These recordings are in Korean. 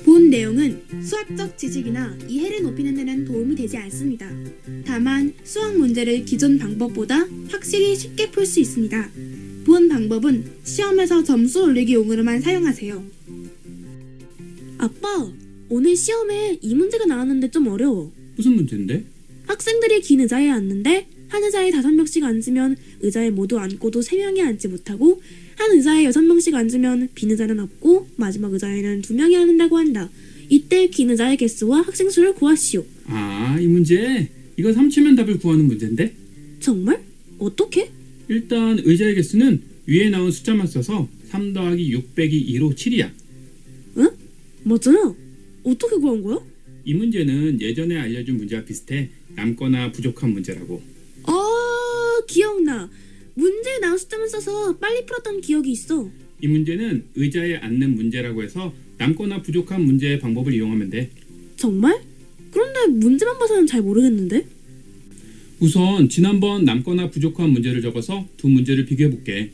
본 내용은 수학적 지식이나 이해를 높이는 데는 도움이 되지 않습니다. 다만 수학 문제를 기존 방법보다 확실히 쉽게 풀 수 있습니다. 본 방법은 시험에서 점수 올리기용으로만 사용하세요. 아빠, 오늘 시험에 이 문제가 나왔는데 좀 어려워. 무슨 문제인데? 학생들이 긴 의자에 앉는데 한 의자에 5명씩 앉으면 의자에 모두 앉고도 3명이 앉지 못하고 한 의자에 6명씩 앉으면 빈 의자는 없고 마지막 의자에는 2명이 앉는다고 한다. 이때 긴 의자의 개수와 학생 수를 구하시오. 아, 이 문제? 이거 3치면 답을 구하는 문제인데? 정말? 어떻게? 일단 의자의 개수는 위에 나온 숫자만 써서 3 더하기 6 빼기 2로 7이야. 응? 맞잖아. 어떻게 구한 거야? 이 문제는 예전에 알려준 문제와 비슷해. 남거나 부족한 문제라고. 기억나. 문제에 나온 숫자만 써서 빨리 풀었던 기억이 있어. 이 문제는 의자에 앉는 문제라고 해서 남거나 부족한 문제의 방법을 이용하면 돼. 정말? 그런데 문제만 봐서는 잘 모르겠는데? 우선 지난번 남거나 부족한 문제를 적어서 두 문제를 비교해볼게.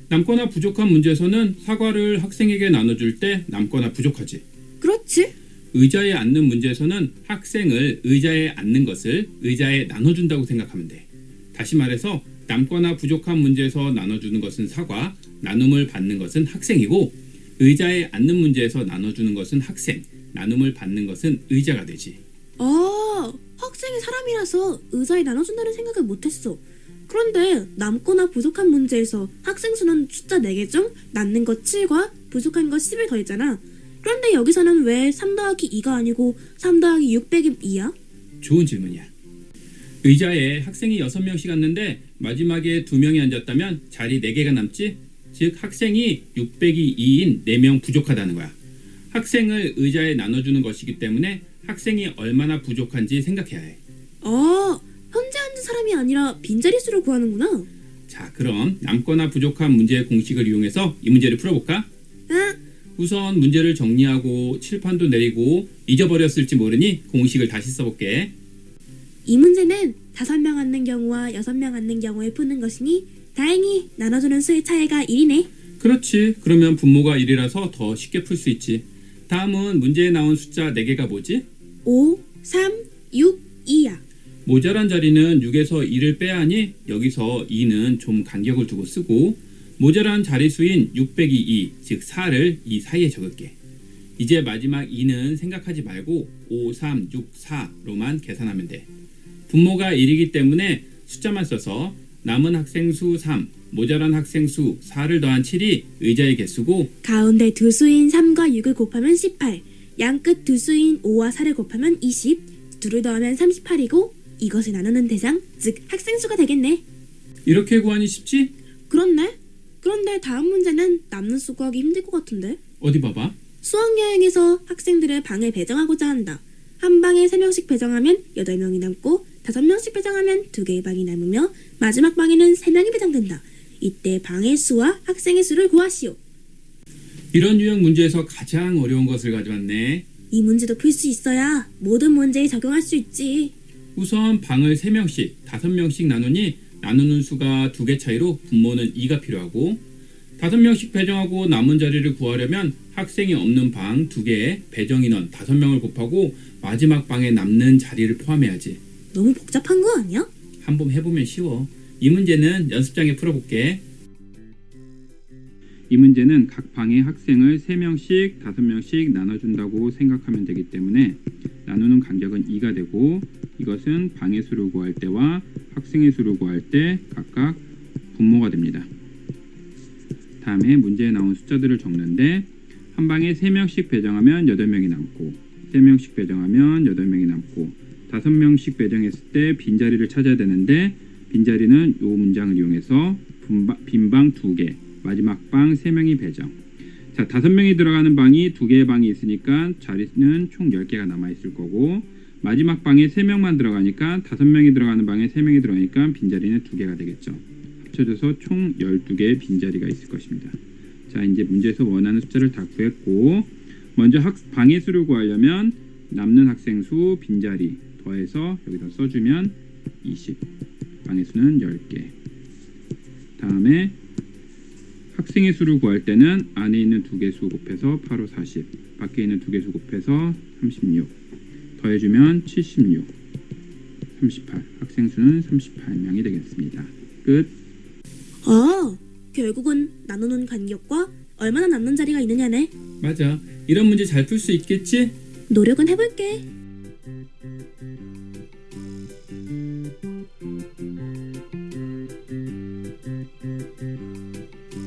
남거나 부족한 문제에서는 사과를 학생에게 나눠줄 때 남거나 부족하지. 그렇지. 의자에 앉는 문제에서는 학생을 의자에 앉는 것을 의자에 나눠준다고 생각하면 돼. 다시 말해서 남거나 부족한 문제에서 나눠주는 것은 사과, 나눔을 받는 것은 학생이고 의자에 앉는 문제에서 나눠주는 것은 학생, 나눔을 받는 것은 의자가 되지. 학생이 사람이라서 의자에 나눠준다는 생각을 못했어. 그런데 남거나 부족한 문제에서 학생 수는 숫자 4개 중 남는 것 7과 부족한 것 10을 더했잖아. 그런데 여기서는 왜 3 더하기 2가 아니고 3 더하기 6 빼기 2야? 좋은 질문이야. 의자에 학생이 6명씩 앉는데 마지막에 2명이 앉았다면 자리 4개가 남지? 즉 학생이 6 빼기 2인 4명 부족하다는 거야. 학생을 의자에 나눠주는 것이기 때문에 학생이 얼마나 부족한지 생각해야 해. 현재 앉은 사람이 아니라 빈자릿수를 구하는구나. 자, 그럼 남거나 부족한 문제의 공식을 이용해서 이 문제를 풀어볼까? 응. 우선 문제를 정리하고 칠판도 내리고 잊어버렸을지 모르니 공식을 다시 써볼게. 이 문제는 5명 앉는 경우와 6명 앉는 경우에 푸는 것이니 다행히 나눠주는 수의 차이가 1이네. 그렇지. 그러면 분모가 1이라서 더 쉽게 풀 수 있지. 다음은 문제에 나온 숫자 4개가 뭐지? 5, 3, 6, 2야. 모자란 자리는 6에서 2를 빼야 하니 여기서 2는 좀 간격을 두고 쓰고 모자란 자리수인 6 빼기 2, 즉 4를 이 사이에 적을게. 이제 마지막 2는 생각하지 말고 5, 3, 6, 4로만 계산하면 돼. 분모가 1이기 때문에 숫자만 써서 남은 학생 수 3, 모자란 학생 수 4를 더한 7이 의자의 개수고 가운데 두 수인 3과 6을 곱하면 18, 양끝 두 수인 5와 4를 곱하면 20, 둘을 더하면 38이고 이것을 나누는 대상, 즉 학생 수가 되겠네. 이렇게 구하니 쉽지? 그렇네. 그런데 다음 문제는 남는 수 구하기 힘들 것 같은데? 어디 봐봐. 수학여행에서 학생들을 방에 배정하고자 한다. 한 방에 3명씩 배정하면 8명이 남고 5명씩 배정하면 2개의 방이 남으며 마지막 방에는 3명이 배정된다. 이때 방의 수와 학생의 수를 구하시오. 이런 유형 문제에서 가장 어려운 것을 가져왔네. 이 문제도 풀 수 있어야 모든 문제에 적용할 수 있지. 우선 방을 3명씩, 5명씩 나누니 나누는 수가 2개 차이로 분모는 2가 필요하고 5명씩 배정하고 남은 자리를 구하려면 학생이 없는 방 2개에 배정 인원 5명을 곱하고 마지막 방에 남는 자리를 포함해야지. 너무 복잡한 거 아니야? 한번 해보면 쉬워. 이 문제는 연습장에 풀어볼게. 이 문제는 각 방의 학생을 3명씩, 5명씩 나눠준다고 생각하면 되기 때문에 나누는 간격은 2가 되고 이것은 방의 수를 구할 때와 학생의 수를 구할 때 각각 분모가 됩니다. 다음에 문제에 나온 숫자들을 적는데 한 방에 3명씩 배정하면 8명이 남고 3명씩 배정하면 8명이 남고 5명씩 배정했을 때 빈자리를 찾아야 되는데 빈자리는 이 문장을 이용해서 빈방 2개, 마지막 방 3명이 배정. 자, 5명이 들어가는 방이 2개의 방이 있으니까 자리는 총 10개가 남아있을 거고 마지막 방에 3명만 들어가니까 5명이 들어가는 방에 3명이 들어가니까 빈자리는 2개가 되겠죠. 합쳐져서 총 12개의 빈자리가 있을 것입니다. 자, 이제 문제에서 원하는 숫자를 다 구했고 먼저 방의 수를 구하려면 남는 학생 수 빈자리 더해서 여기다 써주면 20, 방의 수는 10개. 다음에 학생의 수를 구할 때는 안에 있는 두 개수 곱해서 8, 5, 40 밖에 있는 두 개수 곱해서 36 더해주면 76 38 학생 수는 38명이 되겠습니다. 끝. 결국은 나누는 간격과 얼마나 남는 자리가 있느냐네. 맞아. 이런 문제 잘 풀 수 있겠지? 노력은 해볼게.